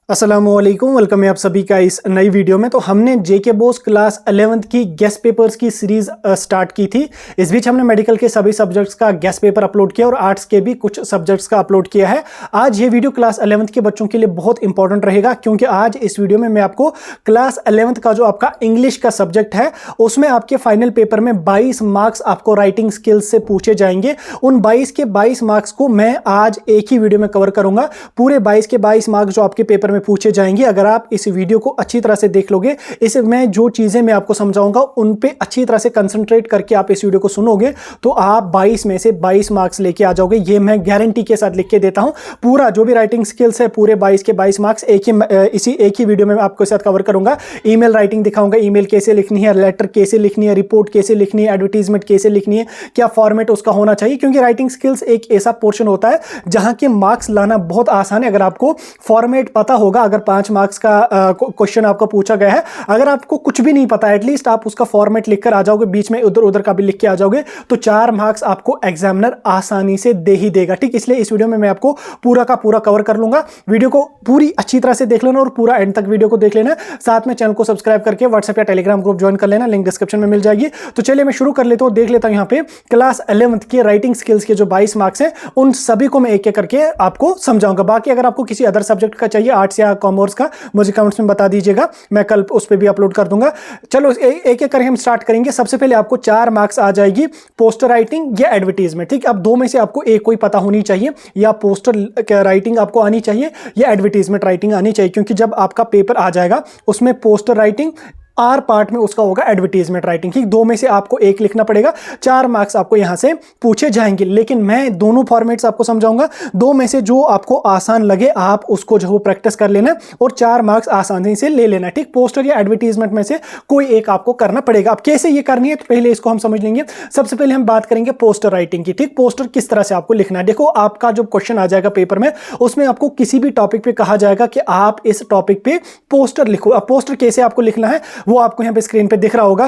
अस्सलामुअलैकुम, वेलकम है आप सभी का इस नई वीडियो में। तो हमने जेके बोस क्लास 11th की गेस्ट पेपर्स की सीरीज स्टार्ट की थी। इस बीच हमने मेडिकल के सभी सब्जेक्ट्स का गेस्ट पेपर अपलोड किया और आर्ट्स के भी कुछ सब्जेक्ट्स का अपलोड किया है। आज ये वीडियो क्लास 11th के बच्चों के लिए बहुत इंपॉर्टेंट रहेगा, क्योंकि आज इस वीडियो में मैं आपको क्लास 11th का जो आपका इंग्लिश का सब्जेक्ट है उसमें आपके फाइनल पेपर में 22 मार्क्स आपको राइटिंग स्किल्स से पूछे जाएंगे। उन 22 के 22 मार्क्स को मैं आज एक ही वीडियो में कवर करूंगा। पूरे 22 के 22 मार्क्स जो आपके पेपर में पूछे जाएंगे, अगर आप इस वीडियो को अच्छी तरह से देख लोगे, इसमें जो चीजें मैं आपको समझाऊंगा उन पे अच्छी तरह से कंसंट्रेट करके आप इस वीडियो को सुनोगे तो आप 22 में से 22 मार्क्स लेके आ जाओगे। ये मैं गारंटी के साथ लिख के देता हूं। पूरा जो भी राइटिंग स्किल्स है पूरे 22 के 22 मार्क्स एक ही वीडियो में मैं आपके साथ कवर करूंगा। ईमेल राइटिंग दिखाऊंगा, ईमेल कैसे लिखनी है, लेटर कैसे लिखनी है, रिपोर्ट कैसे लिखनी है, एडवर्टीजमेंट कैसे लिखनी है, क्या फॉर्मेट उसका होना चाहिए, क्योंकि राइटिंग स्किल्स एक ऐसा पोर्शन होता है जहां के मार्क्स लाना बहुत आसान है। अगर आपको फॉर्मेट पता होगा, अगर 5 मार्क्स का क्वेश्चन आपको पूछा गया है, अगर आपको कुछ भी नहीं पता, एटलीस्ट आप उसका फॉर्मेट लिखकर आ जाओगे, बीच में उधर उधर का भी लिख के आ जाओगे, तो 4 मार्क्स आपको एग्जामिनर आसानी से दे ही देगा। ठीक, इसलिए इस वीडियो में मैं आपको पूरा का पूरा कवर कर लूंगा। वीडियो को पूरी अच्छी तरह से देख लेना और पूरा एंड तक वीडियो को देख लेना। साथ में चैनल को सब्सक्राइब करके व्हाट्सएप या टेलीग्राम ग्रुप ज्वाइन कर लेना, लिंक डिस्क्रिप्शन में मिल जाएगी। तो चलिए मैं शुरू कर लेता हूं। देख लेता हूं यहाँ पे क्लास 11th के राइटिंग स्किल्स के जो 22 मार्क्स हैं उन सभी को मैं एक एक करके आपको समझाऊंगा। बाकी अगर आपको किसी अदर सब्जेक्ट का चाहिए, आर्ट्स या कॉमर्स का, मुझे कमेंट्स में बता दीजिएगा, मैं कल उस पर भी अपलोड कर दूंगा। चलो एक एक करके हम स्टार्ट करेंगे। सबसे पहले आपको 4 मार्क्स आ जाएगी पोस्टर राइटिंग या एडवर्टीजमेंट। ठीक, अब दो में से आपको एक कोई पता होनी चाहिए, या पोस्टर राइटिंग आपको आनी चाहिए या एडवर्टीजमेंट राइटिंग आनी चाहिए, क्योंकि जब आपका पेपर आ जाएगा उसमें पोस्टर राइटिंग, आर पार्ट में उसका होगा एडवर्टीजमेंट राइटिंग। ठीक, दो में से आपको एक लिखना पड़ेगा। 4 मार्क्स आपको यहां से पूछे जाएंगे, लेकिन मैं दोनों फॉर्मेट्स आपको समझाऊंगा। दो में से जो आपको आसान लगे आप उसको जो प्रैक्टिस कर लेना और 4 मार्क्स आसानी से ले लेना। ठीक, पोस्टर या एडवर्टीजमेंट में से कोई एक आपको करना पड़ेगा। अब कैसे ये करनी है, तो पहले इसको हम समझ लेंगे। सबसे पहले हम बात करेंगे पोस्टर राइटिंग की। ठीक, पोस्टर किस तरह से आपको लिखना है। देखो, आपका जो क्वेश्चन आ जाएगा पेपर में, उसमें आपको किसी भी टॉपिक पे कहा जाएगा कि आप इस टॉपिक पे पोस्टर लिखो। अब पोस्टर कैसे आपको लिखना है वो आपको यहां पे स्क्रीन पे दिख रहा होगा।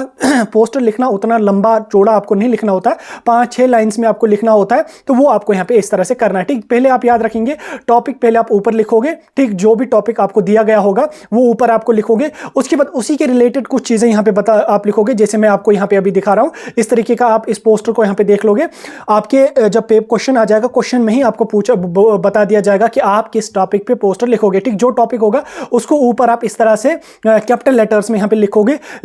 पोस्टर लिखना उतना लंबा चौड़ा आपको नहीं लिखना होता, 5-6 लाइंस में आपको लिखना होता है। तो वो आपको यहां पे इस तरह से करना है। ठीक, पहले आप याद रखेंगे, टॉपिक पहले आप ऊपर लिखोगे। ठीक, जो भी टॉपिक आपको दिया गया होगा वो ऊपर आपको लिखोगे। उसके बाद उसी के रिलेटेड कुछ चीजें यहां पे आप लिखोगे, जैसे मैं आपको यहां पे अभी दिखा रहा हूं। इस तरीके का आप इस पोस्टर को यहां पे देख लोगे। आपके जब क्वेश्चन आ जाएगा, क्वेश्चन में ही आपको बता दिया जाएगा कि आप किस टॉपिक पे पोस्टर लिखोगे। ठीक, जो टॉपिक होगा उसको ऊपर आप इस तरह से कैपिटल लेटर्स में यहां पे लिखोगे।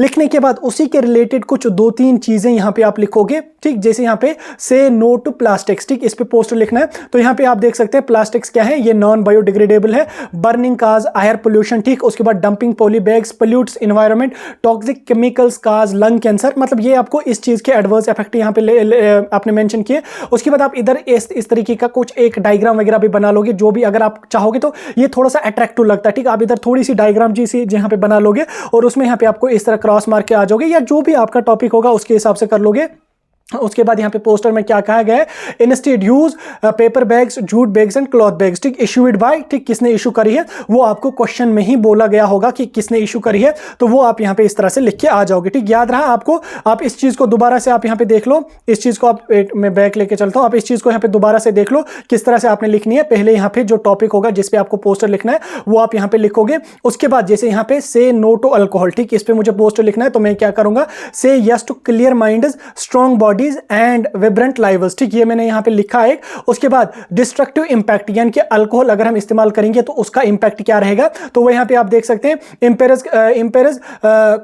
लिखने के बाद उसी के रिलेटेड कुछ 2-3 चीजें यहां पे आप लिखोगे। ठीक, जैसे यहां पे से नो टू प्लास्टिक्स। ठीक, इस पे पोस्टर लिखना है। तो यहां पे आप देख सकते हैं प्लास्टिक्स क्या है, ये नॉन बायोडिग्रेडेबल है, बर्निंग काज एयर पोल्यूशन। ठीक, उसके बाद dumping poly bags pollutes environment, toxic chemicals cause lung cancer. मतलब ये आपको इस चीज के एडवर्स इफेक्ट यहां पे आपने मेंशन किए। उसके बाद आप इधर इस तरीके का कुछ एक डायग्राम वगैरह भी बना लोगे, जो भी अगर आप चाहोगे तो ये थोड़ा सा अट्रैक्टिव लगता है। ठीक, आप इधर थोड़ी सी डायग्राम जी यहां पे बना लोगे और उसमें यहां पे आपको इस तरह क्रॉस मार के आ जाओगे, या जो भी आपका टॉपिक होगा उसके हिसाब से कर लोगे। उसके बाद यहाँ पे पोस्टर में क्या कहा गया है, instead use paper bags, jute bags and cloth bags. ठीक, इशूड बाय। ठीक, किसने इशू करी है वो आपको क्वेश्चन में ही बोला गया होगा कि किसने इशू करी है, तो वो आप यहाँ पे इस तरह से लिख के आ जाओगे। ठीक, याद रहा आपको। आप इस चीज को दोबारा से आप यहाँ पे देख लो, इस चीज को आप मैं बैक लेके चलता हूँ। आप इस चीज को यहाँ पे दोबारा से देख लो किस तरह से आपने लिखनी है। पहले यहाँ पे जो टॉपिक होगा जिसपे आपको पोस्टर लिखना है वो आप यहाँ पे लिखोगे। उसके बाद जैसे यहाँ पे से नो टू अल्कोहल, ठीक, इस पे मुझे पोस्टर लिखना है, तो मैं क्या करूंगा, say yes to clear minds, strong bodies and vibrant lives. ठीक, ये मैंने यहां पे लिखा है। उसके बाद डिस्ट्रक्टिव इंपैक्ट, यानी कि अल्कोहल अगर हम इस्तेमाल करेंगे तो उसका इंपैक्ट क्या रहेगा, तो वो यहां पे आप देख सकते हैं। इंपेयर्स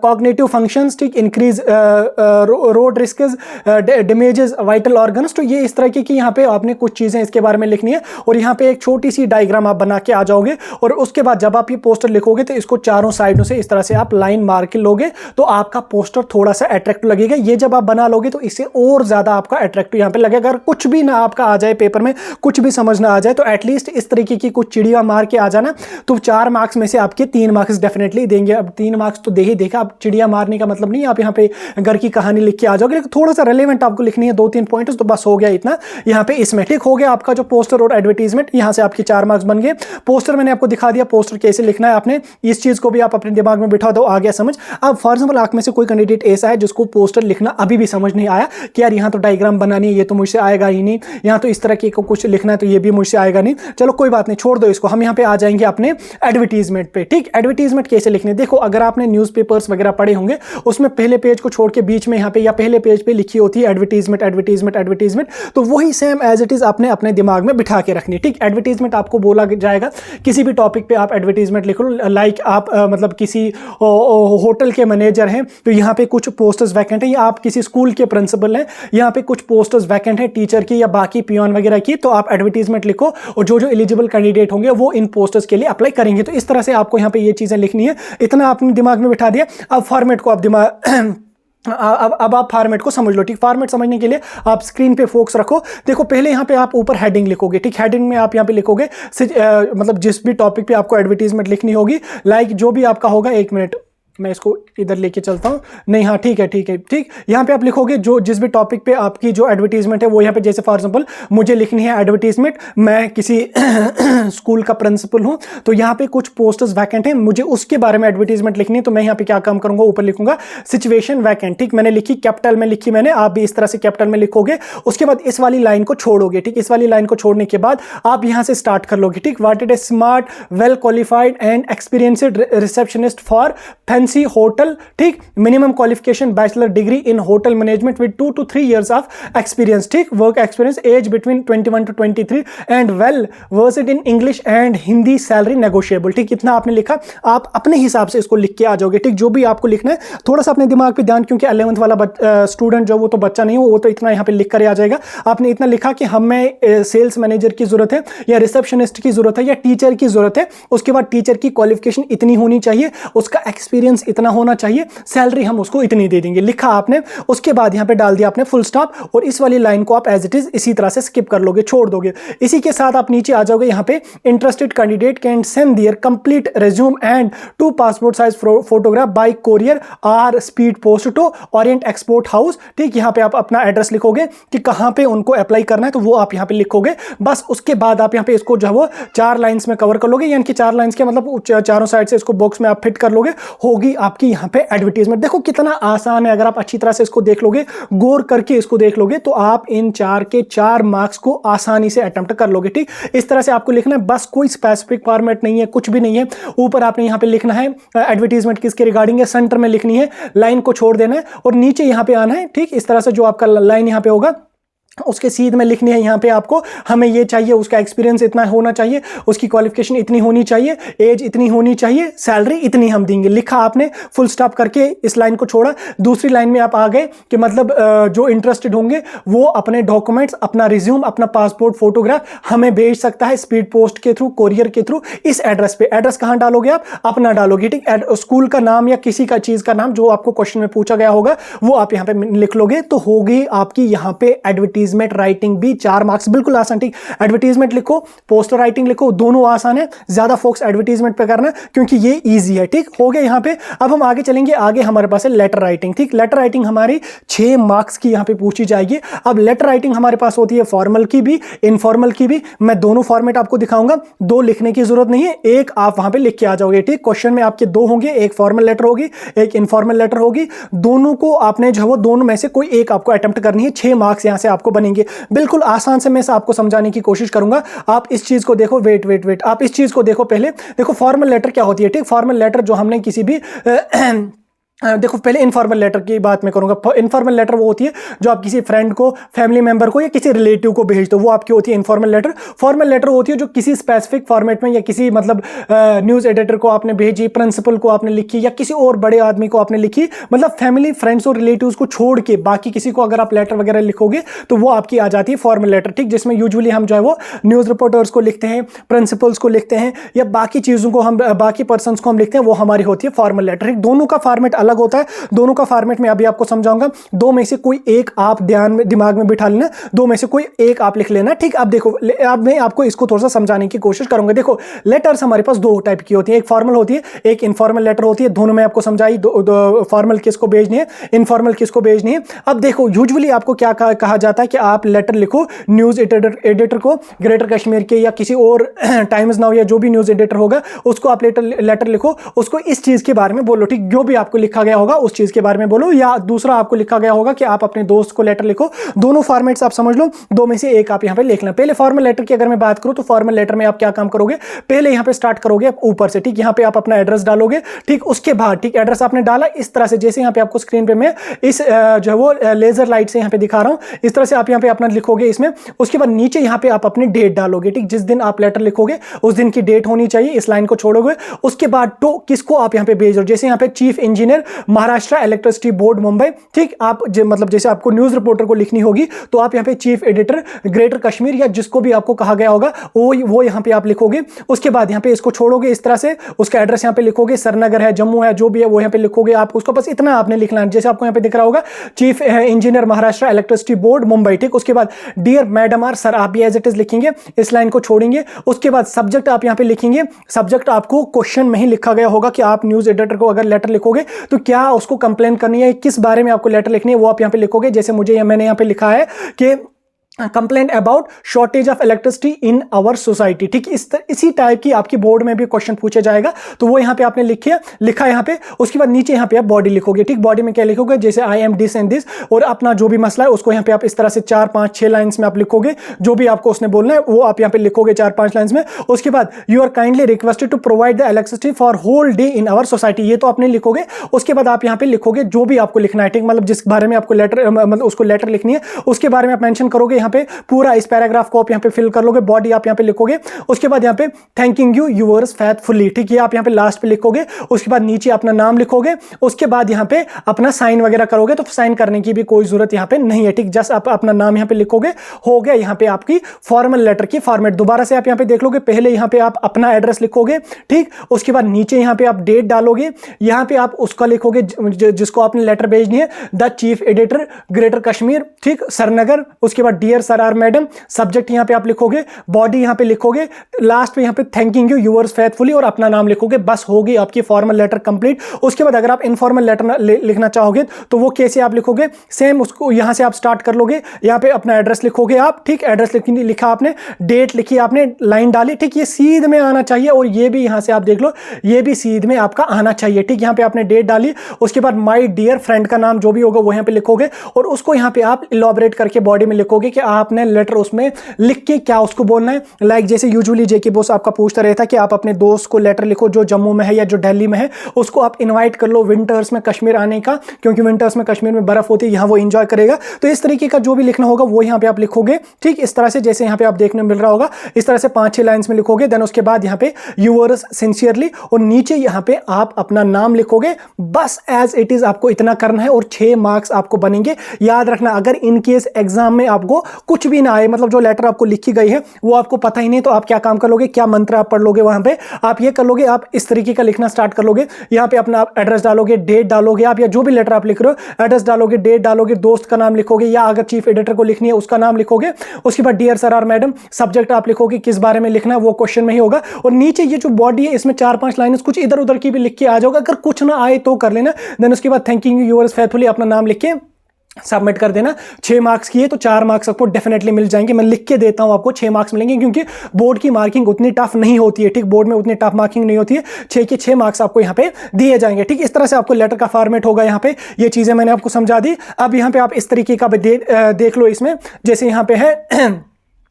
कॉग्निटिव फंक्शंस। ठीक, increase road risks, damages vital organs. तो ये इस तरह की यहां पे आपने कुछ चीजें इसके बारे में लिखनी है और यहां पे एक छोटी सी डायग्राम आप बना के आ जाओगे। और उसके बाद जब आप ये पोस्टर लिखोगे तो इसको चारों साइडों से इस तरह से आप लाइन मार के लोगे, तो आपका पोस्टर थोड़ा सा अट्रैक्टिव लगेगा। ये जब आप बना लोगे तो इससे और ज्यादा आपका अट्रैक्टिव यहां पे लगेगा। अगर कुछ भी ना आपका आ जाए पेपर में, कुछ भी समझ ना आ जाए, तो एटलीस्ट इस तरीके की कुछ चिड़िया मार के आ जाना, तो 4 मार्क्स में से आपके 3 मार्क्स डेफिनेटली देंगे। अब 3 मार्क्स तो दे ही देगा। अब चिड़िया मारने का मतलब नहीं आप यहां पे घर की कहानी लिख के आ जाओगे, लेकिन थोड़ा सा रेलेवेंट आपको लिखनी है, 2-3 पॉइंट्स, तो बस हो गया इतना यहां पे। इसमें ठीक हो गया आपका जो पोस्टर और एडवर्टीजमेंट, यहां से आपके 4 मार्क्स बन गए। पोस्टर मैंने आपको दिखा दिया, पोस्टर कैसे लिखना है। आपने इस चीज को भी आप अपने दिमाग में बिठा दो, आ गया समझ। अब फॉर एग्जाम्पल आप में से कोई कैंडिडेट ऐसा है जिसको पोस्टर लिखना अभी भी समझ नहीं आया कि यार यहाँ तो डायग्राम बनानी है, ये तो मुझसे आएगा ही नहीं, यहाँ तो इस तरह के को कुछ लिखना है तो ये भी मुझसे आएगा नहीं, चलो कोई बात नहीं, छोड़ दो इसको। हम यहाँ पे आ जाएंगे अपने एडवर्टीजमेंट पे। ठीक, एडवर्टीजमेंट कैसे लिखने, देखो अगर आपने न्यूज़पेपर्स वगैरह पढ़े होंगे उसमें पहले पेज को छोड़ के बीच में यहाँ पे या पहले पेज पे लिखी होती है एडवर्टीजमेंट एडवर्टीजमेंट एडवर्टीजमेंट, तो वही सेम एज इट इज आपने अपने दिमाग में बिठा के रखनी। ठीक, एडवर्टीजमेंट आपको बोला जाएगा किसी भी टॉपिक पे आप एडवर्टीजमेंट लिखो, लाइक आप मतलब किसी होटल के मैनेजर हैं तो यहाँ पे कुछ पोस्टर्स वैकेंट है, या आप किसी स्कूल के प्रिंसिपल हैं यहाँ पे कुछ पोस्टर्स वैकेंट है टीचर की या बाकी पियोन वगैरह की, तो आप एडवर्टीजमेंट लिखो और जो जो एलिजिबल कैंडिडेट होंगे वो इन पोस्टर्स के लिए अप्लाई करेंगे। तो इस तरह से आपको यहाँ पे ये चीजें लिखनी है, इतना आपने दिमाग में बिठा दिया। अब फॉर्मेट को आप दिमाग अब आप फॉर्मेट को समझ लो। ठीक, फॉर्मेट समझने के लिए आप स्क्रीन पे फोकस रखो। देखो पहले यहाँ पे आप ऊपर हेडिंग लिखोगे। ठीक, हेडिंग में आप यहाँ पे लिखोगे मतलब जिस भी टॉपिक पे आपको एडवर्टीजमेंट लिखनी होगी, लाइक जो भी आपका होगा, एक मिनट मैं इसको इधर लेके चलता हूँ, नहीं हाँ ठीक है ठीक है ठीक, यहाँ पे आप लिखोगे जो जिस भी टॉपिक पे आपकी जो एडवर्टीजमेंट है वो यहाँ पे, जैसे फॉर एग्जांपल मुझे लिखनी है एडवर्टीजमेंट, मैं किसी स्कूल का प्रिंसिपल हूँ तो यहाँ पे कुछ पोस्टर्स वैकेंट हैं, मुझे उसके बारे में एडवर्टीजमेंट लिखनी है, तो मैं यहाँ पे क्या काम करूंगा, ऊपर लिखूंगा सिचुएशन वैकेंट। ठीक, मैंने लिखी, कैपिटल में लिखी मैंने, आप भी इस तरह से कैपिटल में लिखोगे। उसके बाद इस वाली लाइन को छोड़ोगे। ठीक, इस वाली लाइन को छोड़ने के बाद आप यहाँ से स्टार्ट कर लोगे। ठीक, what is a smart well qualified and experienced receptionist for fancy hotel. ठीक, minimum qualification bachelor degree in hotel management with 2 to 3 years of experience. ठीक, work experience, age between 21 to 23 and well versed in English and Hindi, salary negotiable. ठीक, इतना आपने लिखा, आप अपने हिसाब से इसको लिख के आ जाओगे। ठीक, जो भी आपको लिखना है थोड़ा सा अपने दिमाग पे ध्यान, क्योंकि 11th वाला स्टूडेंट जो वो तो बच्चा नहीं हो, वो तो इतना यहाँ पे लिख कर आ जाएगा। आपने इतना लिखा कि हमें सेल्स मैनेजर की जरूरत है या रिसेप्शनिस्ट की जरूरत है या टीचर की जरूरत है, उसके बाद टीचर की क्वालिफिकेशन इतनी होनी चाहिए, उसका एक्सपीरियंस इतना होना चाहिए, सैलरी हम उसको इतनी दे देंगे, लिखा आपने। उसके बाद यहां पे डाल दिया आपने फुल स्टॉप, और इस वाली लाइन को आप एज इट इज इसी तरह से स्किप कर लोगे, छोड़ दोगे। इसी के साथ आप नीचे आ जाओगे, यहां पे interested candidate can send their complete resume and 2 passport size photograph by courier और speed post to Orient Export House. ठीक, यहां पे आप अपना एड्रेस लिखोगे कि कहां पे उनको अप्लाई करना है, तो वो आप यहां पे लिखोगे। बस उसके बाद आप यहां पे इसको जो है वो 4 लाइंस में कवर कर लोगे, यानी कि 4 लाइंस के मतलब चारों साइड से इसको बॉक्स में आप फिट कर लोगे, होगी आपकी यहाँ पे एडवर्टीजमेंट। देखो कितना आसान है, अगर आप अच्छी तरह से इसको देख लोगे, गौर करके इसको देख लोगे, तो आप इन 4 के 4 मार्क्स को आसानी से अटेम्प्ट कर लोगे। ठीक, इस तरह से आपको लिखना है, बस कोई स्पेसिफिक फॉर्मेट नहीं है, कुछ भी नहीं है। ऊपर आपने यहाँ पे लिखना है एडवर्टीजमेंट किसके रिगार्डिंग है, सेंटर में लिखनी है, लाइन को छोड़ देना है और नीचे यहाँ पे आना है। ठीक, इस तरह से जो आपका लाइन यहाँ पे होगा उसके सीध में लिखनी है यहाँ पे आपको, हमें ये चाहिए, उसका एक्सपीरियंस इतना होना चाहिए, उसकी क्वालिफिकेशन इतनी होनी चाहिए, एज इतनी होनी चाहिए, सैलरी इतनी हम देंगे, लिखा आपने, फुल स्टॉप करके इस लाइन को छोड़ा। दूसरी लाइन में आप आ गए कि मतलब जो इंटरेस्टेड होंगे वो अपने डॉक्यूमेंट्स, अपना रिज्यूम, अपना पासपोर्ट फोटोग्राफ हमें भेज सकता है स्पीड पोस्ट के थ्रू, कोरियर के थ्रू, इस एड्रेस पे। एड्रेस कहाँ डालोगे आप, अपना डालोगे। ठीक, स्कूल का नाम या किसी का चीज का नाम जो आपको क्वेश्चन में पूछा गया होगा वो आप यहाँ पे लिख लोगे, तो होगी आपकी यहाँ पे एडवर्टीजमेंट राइटिंग भी 4 मार्क्स, बिल्कुल आसान। ठीक, एडवर्टीजमेंट लिखो, पोस्टर राइटिंग लिखो, दोनों आसान है, ज्यादा फोकस एडवर्टीजमेंट पे करना क्योंकि ये इजी है। ठीक, हो गया यहाँ पे। अब हम आगे चलेंगे, आगे हमारे पास है लेटर राइटिंग। ठीक, लेटर राइटिंग हमारी 6 मार्क्स की यहाँ पे पूछी जाएगी। अब लेटर राइटिंग हमारे पास होती है फॉर्मल की भी, इनफॉर्मल की भी। मैं दोनों फॉर्मेट आपको दिखाऊंगा, 2 लिखने की जरूरत नहीं है, एक आप वहां पे लिख के आ जाओगे। ठीक, क्वेश्चन में आपके 2 होंगे, एक फॉर्मल लेटर होगी, एक इनफॉर्मल लेटर होगी, दोनों को आपने जो है वो दोनों में से कोई एक आपको अटेम्प्ट करनी है। 6 मार्क्स यहां से आपको बनेंगे। बिल्कुल आसान से मैं आपको समझाने की कोशिश करूंगा। आप इस चीज को देखो, वेट, आप इस चीज को देखो पहले। देखो फॉर्मल लेटर क्या होती है। ठीक, फॉर्मल लेटर जो हमने किसी भी देखो पहले इनफॉर्मल लेटर की बात मैं करूंगा। इनफॉर्मल लेटर वो होती है जो आप किसी फ्रेंड को, फैमिली मेंबर को या किसी रिलेटिव को भेज दो, वो आपकी होती है इनफॉर्मल लेटर। फॉर्मल लेटर होती है जो किसी स्पेसिफिक फॉर्मेट में या किसी मतलब न्यूज़ एडिटर को आपने भेजी, प्रिंसिपल को आपने लिखी या किसी और बड़े आदमी को आपने लिखी, मतलब फैमिली फ्रेंड्स और रिलेटिव्स को छोड़ के बाकी किसी को अगर आप लेटर वगैरह लिखोगे तो वो आपकी आ जाती है फॉर्मल लेटर। ठीक, जिसमें यूजुअली हम जो है वो न्यूज़ रिपोर्टर्स को लिखते हैं, प्रिंसिपल्स को लिखते हैं या बाकी चीज़ों को हम, बाकी पर्सनस को हम लिखते हैं, वो हमारी होती है फॉर्मल लेटर। दोनों का फॉर्मेट अलग होता है, दोनों का फॉर्मेट में अभी आपको समझाऊंगा। 2 में से कोई एक आप ध्यान में, दिमाग में बिठा लेना, 2 में से कोई एक आप लिख लेना। ठीक, अब देखो, अब मैं आपको इसको थोड़ा सा समझाने की कोशिश करूंगा। देखो लेटर्स हमारे पास 2 टाइप की होती है, एक फॉर्मल होती है, एक इनफॉर्मल लेटर होती है। दोनों में आपको समझाई, फॉर्मल किसको भेजनी है, इनफॉर्मल किसको भेजनी है। अब देखो यूजुअली आपको क्या कहा जाता है कि आप लेटर लिखो न्यूज एडिटर को, ग्रेटर कश्मीर के या किसी और टाइम्स नाउ या जो भी न्यूज एडिटर होगा उसको आप लेटर लिखो, उसको इस चीज के बारे में बोलो। ठीक, जो भी आपको लिखा लिखा गया होगा उस चीज के बारे में बोलो, या दूसरा आपको लिखा गया होगा कि आप अपने दोस्त को लेटर लिखो। दोनों फॉर्मेट्स आप समझ लो, दो में से एक आप यहां पे लिख लें। पहले फॉर्मल लेटर की अगर मैं बात करूं तो फॉर्मल लेटर में आप क्या काम करोगे, पहले यहां पे स्टार्ट करोगे आप ऊपर से, ठीक, यहां पे आप अपना एड्रेस डालोगे, ठीक, उसके बाद ठीक एड्रेस आपने डाला इस तरह से, जैसे यहां पे आपको स्क्रीन पे मैं इस जो है वो लेजर लाइट से यहां पे दिखा रहा हूं, इस तरह से आप यहां पे अपना लिखोगे इसमें। उसके बाद नीचे यहां पे आप अपनी डेट डालोगे, ठीक, जिस दिन आप लेटर लिखोगे उस दिन की डेट होनी चाहिए, इस लाइन को छोड़ोगे। उसके बाद तो किसको आप यहां पे भेज रहे हो, जैसे यहां पे chief engineer Maharashtra electricity board Mumbai, ठीक, आप मतलब जैसे आपको न्यूज रिपोर्टर को लिखनी होगी तो आप यहां पे चीफ एडिटर ग्रेटर कश्मीर या जिसको भी आपको कहा गया होगा वो यहां पे आप लिखोगे। उसके बाद यहां पे इसको छोड़ोगे इस तरह से, उसका एड्रेस यहां पे लिखोगे, श्रीनगर है, जम्मू है, जो भी है वो यहां पे लिखोगे आप उसको, बस इतना आपने लिखना है जैसे आपको यहां पे दिख रहा होगा chief engineer Maharashtra electricity board Mumbai, ठीक। उसके बाद डियर मैडम आर सर, आप एज इट इज लिखेंगे, इस लाइन को छोड़ेंगे। उसके बाद सब्जेक्ट आप यहां पे लिखेंगे, सब्जेक्ट आपको क्वेश्चन में ही लिखा गया होगा कि आप न्यूज एडिटर को अगर लेटर लिखोगे तो क्या उसको कंप्लेन करनी है, किस बारे में आपको लेटर लिखनी है वो आप यहां पे लिखोगे। जैसे मैंने यहां पे लिखा है कि complaint about shortage of electricity in our society, ठीक, इसी टाइप की आपकी बोर्ड में भी क्वेश्चन पूछा जाएगा तो वो यहां पे आपने लिखा यहां पे। उसके बाद नीचे यहां पे आप बॉडी लिखोगे, ठीक, बॉडी में क्या लिखोगे, जैसे I am this and this, और अपना जो भी मसला है उसको यहां पे आप इस तरह से 4, 5, 6 लाइंस में आप लिखोगे, जो भी आपको उसने बोलना है वो आप यहां पे लिखोगे 4, 5 लाइंस में। उसके बाद you are kindly requested to provide the electricity for whole day in our society, ये तो आपने लिखोगे। उसके बाद आप यहां पे लिखोगे जो भी आपको लिखना है, ठीक, मतलब जिस बारे में आपको लेटर मतलब उसको लेटर लिखनी है उसके बारे में आप मेंशन करोगे यहां पे, पूरा इस पैराग्राफ को आप यहां पे फिल कर लोगे, बॉडी आप यहां पे लिखोगे। उसके बाद यहां पे थैंकिंग यू यूअर्स फेथफुली, ठीक, ये आप यहां पे लास्ट पे लिखोगे। उसके बाद नीचे अपना नाम लिखोगे। उसके बाद यहां पे अपना साइन वगैरह करोगे, तो साइन करने की भी कोई जरूरत यहां पे नहीं है, ठीक, जस्ट आप अपना नाम यहां पे लिखोगे, हो गया यहां पे आपकी फॉर्मल लेटर की फॉर्मेट। दोबारा से आप यहां पे देख लोगे, पहले यहां पे आप अपना एड्रेस लिखोगे, ठीक, उसके बाद नीचे यहां पे आप डेट डालोगे, यहां पे आप उसका लिखोगे जिसको आपने लेटर भेजनी है, the chief editor greater Kashmir, ठीक, श्रीनगर। उसके बाद dear sir or madam, subject यहां पे आप लिखोगे, बॉडी यहां पे लिखोगे, लास्ट में यहां पे थैंकिंग यू यूअर्स फेथफुली और अपना नाम लिखोगे, बस होगी आपकी फॉर्मल लेटर कंप्लीट। उसके बाद अगर आप इनफॉर्मल लेटर लिखना चाहोगे तो वो कैसे आप लिखोगे, सेम उसको यहां से आप स्टार्ट कर लोगे, यहां पे अपना एड्रेस लिखोगे आप, ठीक, एड्रेस लिखा आपने, डेट लिखी आपने, लाइन डाली, ठीक, ये सीध में आना चाहिए, और ये भी यहां से आप देख लो ये भी सीध में आपका आना चाहिए, ठीक। यहां पे आपने डेट डाली, उसके बाद माय डियर फ्रेंड का नाम जो भी होगा वो यहां पे लिखोगे, और उसको यहां पे आप इलॉबरेट करके बॉडी में लिखोगे कि आपने लेटर उसमें लिख के क्या उसको बोलना है। लाइक जैसे यूजुअली जेके बॉस आपका पूछता रहता है कि आप अपने दोस्त को लेटर लिखो जो जम्मू में है या जो दिल्ली में है, उसको आप इनवाइट कर लो विंटर्स में कश्मीर आने का, क्योंकि विंटर्स में कश्मीर में बर्फ होती है, यहाँ वो एंजॉय करेगा। तो इस तरीके का जो भी लिखना होगा वो यहाँ पे आप लिखोगे, ठीक, इस तरह से जैसे यहाँ पे आप देखने मिल रहा होगा, इस तरह से 5-6 लाइंस में लिखोगे। देन उसके बाद यहाँ पे यूअर्स सिंसियरली, और नीचे यहाँ पे आप अपना नाम लिखोगे, बस एज इट इज आपको इतना करना है, और 6 मार्क्स आपको बनेंगे। याद रखना, अगर इन केस एग्जाम में आपको कुछ भी ना आए, मतलब जो लेटर आपको लिखी गई है वो आपको पता ही नहीं, तो आप क्या काम कर लोगे, क्या मंत्र आप पढ़ लोगे वहां पे, आप ये कर लोगे, आप इस तरीके का लिखना स्टार्ट कर लोगे। यहाँ पे अपना एड्रेस डालोगे, डेट डालोगे आप, या जो भी लेटर आप लिख रहे हो एड्रेस डालोगे, डेट डालोगे, दोस्त का नाम लिखोगे, या अगर चीफ एडिटर को लिखनी है उसका नाम लिखोगे। उसके बाद dear sir or madam, subject आप लिखोगे, किस बारे में लिखना है वो क्वेश्चन में ही होगा। और नीचे ये जो बॉडी है इसमें 4-5 लाइन कुछ इधर उधर की भी लिख के आ जाओगे, अगर कुछ ना आए तो कर लेना। देन उसके बाद थैंकिंग यू यूअर्स फेथफुली अपना नाम लिख के सबमिट कर देना। 6 मार्क्स की है तो 4 मार्क्स आपको डेफिनेटली मिल जाएंगे, मैं लिख के देता हूं आपको 6 मार्क्स मिलेंगे, क्योंकि बोर्ड की मार्किंग उतनी टफ नहीं होती है, ठीक, बोर्ड में उतनी टफ मार्किंग नहीं होती है, 6 के 6 मार्क्स आपको यहां पे दिए जाएंगे, ठीक। इस तरह से आपको लेटर का फॉर्मेट होगा। यहां पे ये चीजें मैंने आपको समझा दी। अब यहां पे आप इस तरीके का देख लो, इसमें जैसे यहां पे है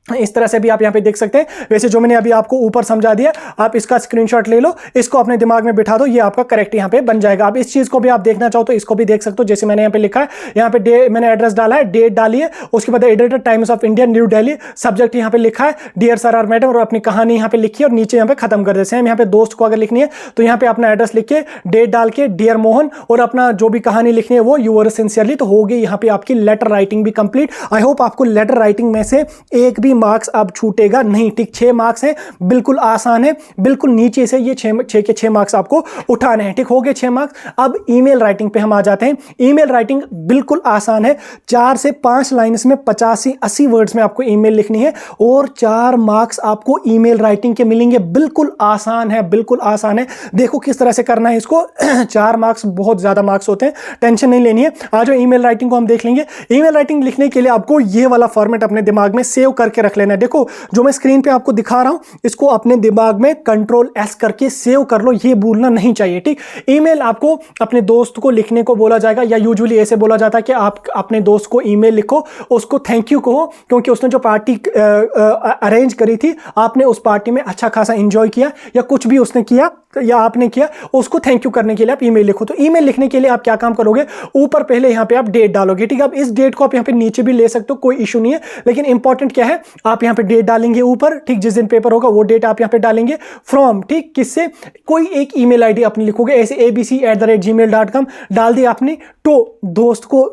इस तरह से भी आप यहां पे देख सकते हैं। वैसे जो मैंने अभी आपको ऊपर समझा दिया, आप इसका स्क्रीनशॉट ले लो, इसको अपने दिमाग में बिठा दो, ये आपका करेक्ट यहां पे बन जाएगा। आप इस चीज को भी आप देखना चाहो तो इसको भी देख सकते हो, जैसे मैंने यहां पे लिखा है, यहां पे मैंने एड्रेस डाला है, डेट डाली है, उसके बाद editor times of India new Delhi, subject यहां पे लिखा है डियर सर आर मैडम, और अपनी कहानी यहां पे लिखी है, और नीचे यहां पे खत्म कर दे। सेम यहां पे दोस्त को अगर लिखनी है तो यहां पे अपना एड्रेस लिख के, डेट डाल के, डियर मोहन, और अपना जो भी कहानी लिखनी है वो यूअर्स सिंसियरली, तो होगी यहां पे आपकी लेटर राइटिंग भी कंप्लीट। आई होप आपको लेटर राइटिंग में से एक भी मार्क्स अब छूटेगा नहीं, ठीक। 6 मार्क्स है, बिल्कुल आसान है, बिल्कुल नीचे से ये 6 के 6 मार्क्स आपको उठाने हैं, ठीक। हो गए 6 मार्क्स। अब ईमेल राइटिंग पे हम आ जाते हैं। ईमेल राइटिंग बिल्कुल आसान है, 4 से 5 लाइन्स में 85-80 वर्ड्स में आपको ईमेल लिखनी है, और 4 मार्क्स आपको ईमेल राइटिंग के मिलेंगे। बिल्कुल आसान है, बिल्कुल आसान है। देखो किस तरह से करना है इसको। 4 मार्क्स बहुत ज्यादा मार्क्स होते हैं, टेंशन नहीं लेनी है। आज ईमेल राइटिंग को हम देख लेंगे। ईमेल राइटिंग लिखने के लिए आपको ये वाला फॉर्मेट अपने दिमाग में सेव करके करके रख लेना है। देखो जो मैं स्क्रीन पे आपको दिखा रहा हूं, इसको अपने दिमाग में Ctrl+S करके सेव कर लो, ये भूलना नहीं चाहिए, ठीक। ईमेल आपको अपने दोस्त को लिखने को बोला जाएगा, या यूजुअली ऐसे बोला जाता है कि आप अपने दोस्त को ईमेल लिखो, उसको थैंक यू कहो, क्योंकि उसने जो पार्टी अरेंज करी थी, आपने उस पार्टी में अच्छा खासा एंजॉय किया, या कुछ भी उसने किया या आपने किया, उसको थैंक यू करने के लिए आप ईमेल लिखो। तो ईमेल लिखने के लिए आप क्या काम करोगे, ऊपर पहले यहां पे आप डेट डालोगे, ठीक है। अब इस डेट को आप यहां पे नीचे भी ले सकते हो, कोई इशू नहीं है, लेकिन इंपॉर्टेंट क्या है, आप यहां पे डेट डालेंगे ऊपर, ठीक, जिस दिन पेपर होगा वो डेट आप यहां पे डालेंगे। फ्रॉम, ठीक, किससे, कोई एक ईमेल आईडी अपनी लिखोगे, ऐसे abc@gmail.com डाल दी आपने, तो दोस्त को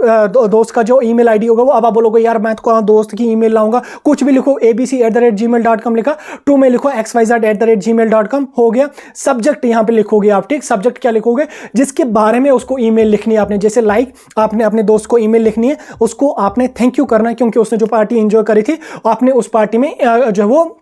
दोस्त का जो ईमेल आईडी होगा वो, अब आप बोलोगे यार मैं तो दोस्त की ईमेल लाऊंगा, कुछ भी लिखो, abc@gmail.com लिखा, टू में लिखो xyz@gmail.com, हो गया। सब्जेक्ट यहां पे लिखोगे आप, ठीक, सब्जेक्ट क्या लिखोगे, जिसके बारे में उसको ईमेल लिखनी है आपने, जैसे लाइक आपने अपने दोस्त को ईमेल लिखनी है, उसको आपने थैंक यू करना है, क्योंकि उसने जो पार्टी एंजॉय करी थी, आपने उस पार्टी में जो वो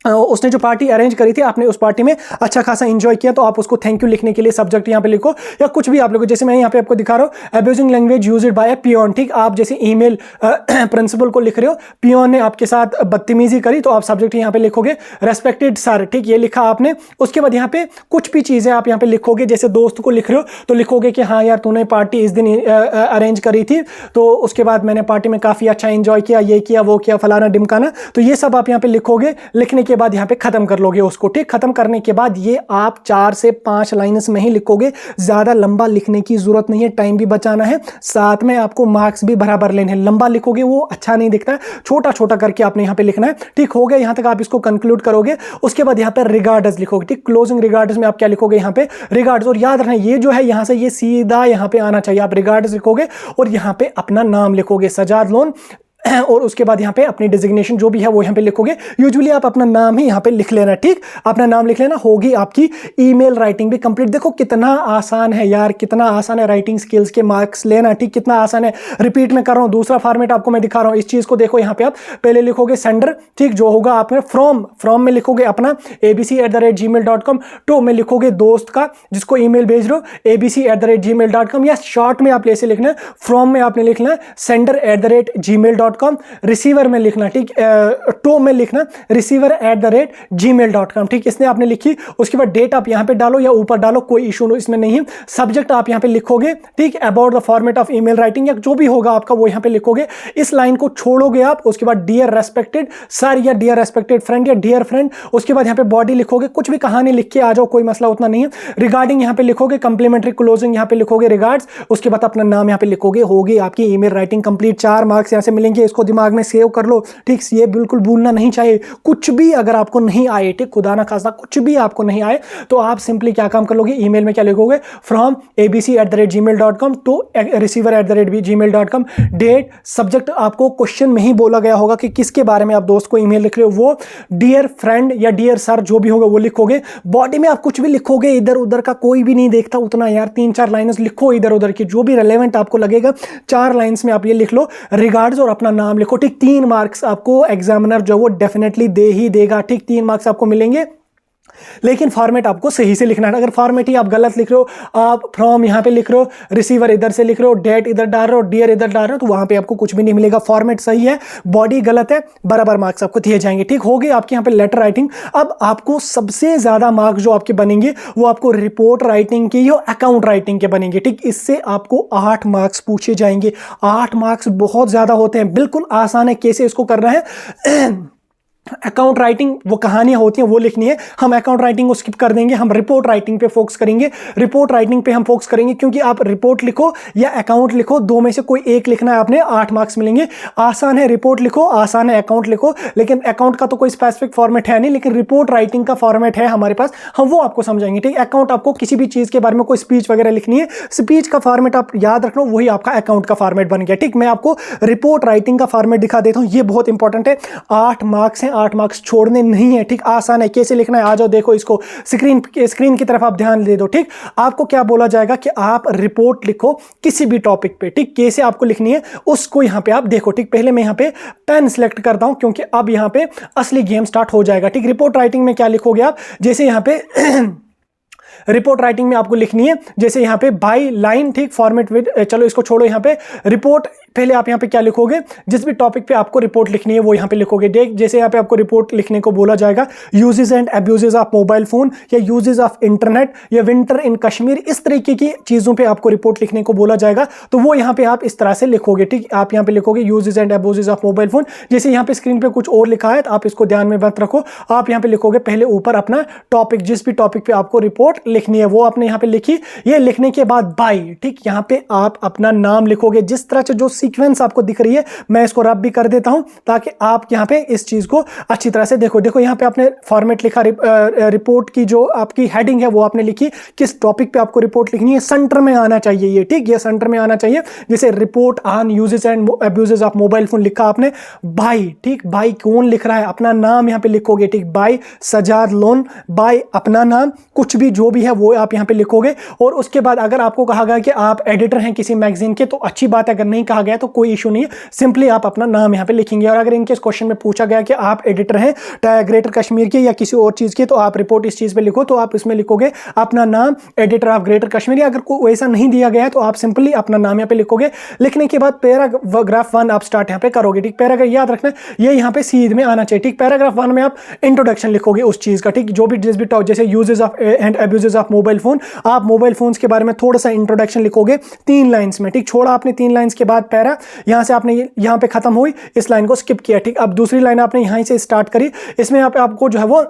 उसने जो पार्टी अरेंज करी थी, आपने उस पार्टी में अच्छा खासा एंजॉय किया, तो आप उसको थैंक यू लिखने के लिए सब्जेक्ट यहां पे लिखो, या कुछ भी आप लिखो, जैसे मैं यहां पे आपको दिखा रहा हूं, abusing language used by a peon, ठीक, आप जैसे ईमेल प्रिंसिपल को लिख रहे हो, पियोन ने आपके साथ बदतमीजी करी, तो आप सब्जेक्ट यहां पे लिखोगे रेस्पेक्टेड सर, ठीक, ये लिखा आपने। उसके बाद यहां पे कुछ भी चीजें आप यहां पे लिखोगे, जैसे दोस्त को लिख रहे हो तो लिखोगे कि हाँ यार तूने पार्टी इस दिन अरेंज करी थी, तो उसके बाद मैंने पार्टी में काफी अच्छा एंजॉय किया, ये किया वो किया, फलाना डिमकाना, तो ये सब आप यहां पे लिखोगे। लिखने के बाद यहां पे खत्म कर लोगे उसको, ठीक। खत्म करने के बाद ये आप 4 से 5 लाइन्स में ही लिखोगे, ज्यादा लंबा लिखने की जरूरत नहीं है, टाइम भी बचाना है, साथ में आपको मार्क्स भी बराबर लेने हैं। लंबा लिखोगे वो अच्छा नहीं दिखता है, छोटा छोटा करके आपने यहां पे लिखना है, ठीक। हो गया, यहां तक आप इसको कंक्लूड करोगे। उसके बाद यहां पे रिगार्ड्स लिखोगे, ठीक, क्लोजिंग रिगार्ड्स में आप क्या लिखोगे, यहां पे रिगार्ड्स, और याद रखना ये जो है यहां से ये सीधा यहां पे आना चाहिए, आप रिगार्ड्स लिखोगे और यहां पे अपना नाम लिखोगे, सजाद लोन, और उसके बाद यहां पे अपनी डिजिग्नेशन जो भी है वो यहां पे लिखोगे। यूजुअली आप अपना नाम ही यहां पे लिख लेना, ठीक, अपना नाम लिख लेना, होगी आपकी ईमेल राइटिंग भी कंप्लीट। देखो कितना आसान है यार, कितना आसान है राइटिंग स्किल्स के मार्क्स लेना, ठीक, कितना आसान है। रिपीट में कर रहा हूं, दूसरा फॉर्मेट आपको मैं दिखा रहा हूं, इस चीज को देखो, यहां पे आप पहले लिखोगे सेंडर, ठीक, जो होगा आपने फ्रॉम में लिखोगे अपना abc@gmail.com, टू में लिखोगे दोस्त का जिसको ईमेल भेज रहे हो abc@gmail.com, या शॉर्ट में आप ऐसे लिखना है, फ्रॉम में आपने लिखना है sender@gmail.com, रिसीवर में लिखना, ठीक, टू में लिखना receiver@gmail.com, ठीक, इसने आपने लिखी। उसके बाद डेट आप यहां पे डालो या ऊपर डालो, कोई इशू इसमें नहीं है। सब्जेक्ट आप यहां पे लिखोगे, ठीक, about the format of email writing, या जो भी होगा आपका वो यहां पे लिखोगे। इस लाइन को छोड़ोगे आप, उसके बाद डियर रेस्पेक्टेड सर या डियर रेस्पेक्टेड फ्रेंड या डियर फ्रेंड, उसके बाद यहां पे बॉडी लिखोगे, कुछ भी कहानी लिख के आ जाओ, कोई मसला उतना नहीं है। रिगार्डिंग यहां पे लिखोगे, कंप्लीमेंट्री क्लोजिंग यहां पे लिखोगे रिगार्ड्स, उसके बाद अपना नाम यहां पे लिखोगे, होगी आपकी ईमेल राइटिंग कंप्लीट। 4 मार्क्स यहां से मिलेंगे, इसको दिमाग में सेव कर लो, ठीक, ये बिल्कुल भूलना नहीं चाहिए। कुछ भी अगर आपको नहीं आए, ठीक, खुदा ना खास्ता कुछ भी आपको नहीं आए, तो आप सिंपली क्या काम कर लोगे, ईमेल में क्या लिखोगे, from abc@gmail.com to receiver@gmail.com, date, subject आपको क्वेश्चन में ही बोला गया होगा कि किसके बारे में आप दोस्त को ईमेल लिख रहे हो, वो डियर फ्रेंड या डियर सर जो भी होगा वो लिखोगे। बॉडी में आप कुछ भी लिखोगे, इधर उधर का कोई भी नहीं देखता उतना यार, 3-4 लाइन्स लिखो इधर उधर की, जो भी रेलेवेंट आपको लगेगा 4 लाइन्स में आप ये लिख लो, रिगार्ड्स और अपना नाम लिखो, ठीक। 3 मार्क्स आपको एग्जामिनर जो वो डेफिनेटली दे ही देगा, ठीक, 3 मार्क्स आपको मिलेंगे। लेकिन फॉर्मेट आपको सही से लिखना है। अगर फॉर्मेट ही आप गलत लिख रहे हो, आप फ्रॉम यहां पे लिख रहे हो, रिसीवर इधर से लिख रहे हो, डेट इधर डाल रहे हो, डियर इधर डाल रहे हो, तो वहां पे आपको कुछ भी नहीं मिलेगा। फॉर्मेट सही है, बॉडी गलत है, बराबर मार्क्स आपको दिए जाएंगे, ठीक। हो गई आपके यहां पे लेटर राइटिंग। अब आपको सबसे ज्यादा मार्क्स जो आपके बनेंगे वो आपको रिपोर्ट राइटिंग के या अकाउंट राइटिंग के बनेंगे, ठीक। इससे आपको 8 मार्क्स पूछे जाएंगे। 8 मार्क्स बहुत ज्यादा होते हैं, बिल्कुल आसान है कैसे इसको करना है। अकाउंट राइटिंग वो कहानियां होती हैं वो लिखनी है, हम अकाउंट राइटिंग को स्किप कर देंगे, हम रिपोर्ट राइटिंग पे फोकस करेंगे। रिपोर्ट राइटिंग पे हम फोकस करेंगे क्योंकि आप रिपोर्ट लिखो या अकाउंट लिखो, दो में से कोई एक लिखना है आपने, 8 मार्क्स मिलेंगे। आसान है रिपोर्ट लिखो, आसान है अकाउंट लिखो, लेकिन अकाउंट का तो कोई स्पेसिफिक फॉर्मेट है नहीं, लेकिन रिपोर्ट राइटिंग का फॉर्मेट है हमारे पास, हम वो आपको समझाएंगे, ठीक। अकाउंट आपको किसी भी चीज के बारे में कोई स्पीच वगैरह लिखनी है, स्पीच का फॉर्मेट आप याद रखना, वही आपका अकाउंट का फॉर्मेट बन गया, ठीक। मैं आपको रिपोर्ट राइटिंग का फॉर्मेट दिखा देता हूं, ये बहुत इंपॉर्टेंट है। 8 मार्क्स हैं, 8 मार्क्स छोड़ने नहीं है, ठीक। आसान है, कैसे लिखना है आ जाओ, देखो इसको, स्क्रीन की तरफ आप ध्यान दे दो, ठीक। आपको क्या बोला जाएगा कि आप रिपोर्ट लिखो किसी भी टॉपिक पे, ठीक। कैसे आपको लिखनी है उसको यहां पे आप देखो, ठीक। पहले मैं यहां पे पेन सिलेक्ट करता हूं क्योंकि अब यहां पे असली गेम स्टार्ट हो जाएगा, ठीक। रिपोर्ट राइटिंग में क्या लिखोगे आप, जैसे यहां पे रिपोर्ट राइटिंग में आपको लिखनी है, जैसे यहाँ पे बाय लाइन, ठीक, फॉर्मेट विद, चलो इसको छोड़ो, यहाँ पे रिपोर्ट, पहले आप यहाँ पे क्या लिखोगे, जिस भी टॉपिक पे आपको रिपोर्ट लिखनी है वो यहाँ पे लिखोगे। देख, जैसे यहाँ पे आपको रिपोर्ट लिखने को बोला जाएगा uses and abuses of mobile phone या यूजेस ऑफ इंटरनेट या विंटर इन कश्मीर, इस तरीके की चीजों पे आपको रिपोर्ट लिखने को बोला जाएगा, तो वो यहाँ पे आप इस तरह से लिखोगे, ठीक। आप यहाँ पे लिखोगे uses and abuses of mobile phone. जैसे यहाँ पे स्क्रीन पे कुछ और लिखा है तो आप इसको ध्यान में मत रखो, आप यहाँ पे लिखोगे पहले ऊपर अपना टॉपिक, जिस भी टॉपिक पे आपको रिपोर्ट लिखनी है वो आपने यहाँ पे लिखी। ये लिखने के बाद बाय, ठीक, यहाँ पे आप अपना नाम लिखोगे, जिस तरह से जो सीक्वेंस आपको दिख रही है, मैं इसको रब भी कर देता हूं ताकि आप यहाँ पे इस चीज को अच्छी तरह से देखो। देखो यहाँ पे आपने फॉर्मेट लिखा, रिपोर्ट की जो आपकी हेडिंग है वो आपने लिखी, किस टॉपिक पे आपको रिपोर्ट लिखनी है, सेंटर में आना चाहिए ये, ठीक, ये सेंटर में आना चाहिए। जैसे report on uses and abuses of mobile phone लिखा आपने, बाय, ठीक, बाय कौन लिख रहा है, अपना नाम यहाँ पे लिखोगे, ठीक, बाय सजाद लोन, बाय अपना नाम, कुछ भी जो भी है वो आप यहाँ पे लिखोगे। और उसके बाद अगर आपको कहा गया कि आप एडिटर हैं किसी मैगजीन के तो अच्छी बात है, अगर नहीं कहा गया तो कोई इशू नहीं है, सिंपली आप अपना नाम यहाँ पे लिखेंगे। और अगर इनके क्वेश्चन में पूछा गया कि आप एडिटर हैं ग्रेटर कश्मीर के या किसी और चीज के, तो आप रिपोर्ट इस चीज पे लिखो, तो आप इसमें लिखोगे अपना नाम, एडिटर ऑफ ग्रेटर कश्मीर। अगर कोई वैसा नहीं दिया गया है तो आप सिंपली अपना नाम यहाँ पे लिखोगे। लिखने के बाद पैराग्राफ 1 आप स्टार्ट यहाँ पे करोगे, ठीक। पैराग्राफ याद रखना ये यहाँ पे सीध में आना चाहिए, ठीक। पैराग्राफ 1 में आप इंट्रोडक्शन लिखोगे उस चीज का, ठीक, जो भी जिस भी टॉप, जैसे uses of and abuses of mobile phone, आप मोबाइल फोन्स के बारे में थोड़ा सा इंट्रोडक्शन लिखोगे 3 लाइंस में, ठीक। छोड़ा आपने 3 लाइंस के बाद पैरा, यहां से आपने यहां पे खत्म हुई, इस लाइन को स्किप किया, ठीक। अब दूसरी लाइन आपने यहां से स्टार्ट करी, इसमें आपको जो है वो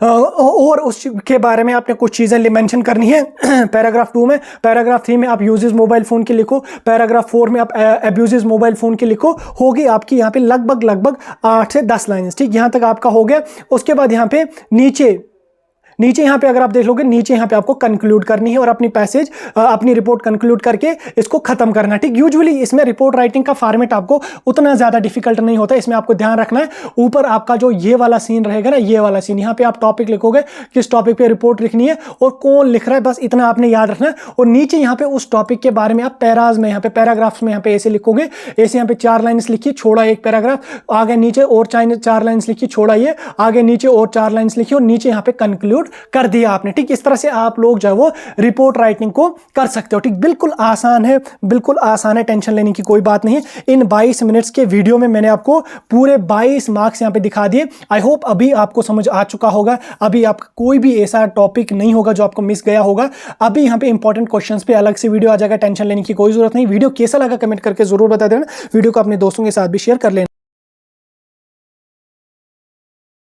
और उसके बारे में आपने कुछ चीज़ें मेंशन करनी है। पैराग्राफ 2 में, पैराग्राफ 3 में आप यूजेस मोबाइल फ़ोन के लिखो, पैराग्राफ 4 में आप अब्यूजेस मोबाइल फ़ोन के लिखो। होगी आपकी यहाँ पे लगभग 8 से 10 लाइन्स, ठीक। यहाँ तक आपका हो गया। उसके बाद यहाँ पे नीचे यहाँ पे अगर आप देख लोगे, नीचे यहाँ पे आपको कंक्लूड करनी है और अपनी पैसेज, अपनी रिपोर्ट कंक्लूड करके इसको खत्म करना है, ठीक। यूजुअली इसमें रिपोर्ट राइटिंग का फॉर्मेट आपको उतना ज्यादा डिफिकल्ट नहीं होता, इसमें आपको ध्यान रखना है ऊपर आपका जो ये वाला सीन रहेगा ना, ये वाला सीन, यहाँ पे आप टॉपिक लिखोगे, किस टॉपिक पे रिपोर्ट लिखनी है और कौन लिख रहा है, बस इतना आपने याद रखना है। और नीचे यहाँ पे उस टॉपिक के बारे में आप पैराज में, यहाँ पे पैराग्राफ्स में यहाँ पे ऐसे लिखोगे, ऐसे यहाँ पे 4 लाइन्स लिखी, छोड़ा एक पैराग्राफ, आगे नीचे और 4 लाइन्स लिखी, छोड़ा ये, आगे नीचे और 4 लाइन्स लिखी और नीचे यहाँ पे कंक्लूड कर दिया आपने, ठीक। इस तरह से आप लोग जो है वो रिपोर्ट राइटिंग को कर सकते हो, ठीक। बिल्कुल आसान है, बिल्कुल आसान है, टेंशन लेने की कोई बात नहीं है। इन 22 मिनट्स के वीडियो में मैंने आपको पूरे 22 मार्क्स यहाँ पे दिखा दिए। आई होप अभी आपको समझ आ चुका होगा, अभी आप कोई भी ऐसा टॉपिक नहीं होगा जो आपको मिस गया होगा। अभी यहाँ पे इंपॉर्टेंट क्वेश्चंस पे अलग से वीडियो आ जाएगा, टेंशन लेने की कोई जरूरत नहीं। वीडियो कैसा लगा कमेंट करके जरूर बता देना, वीडियो को अपने दोस्तों के साथ भी शेयर कर लेना।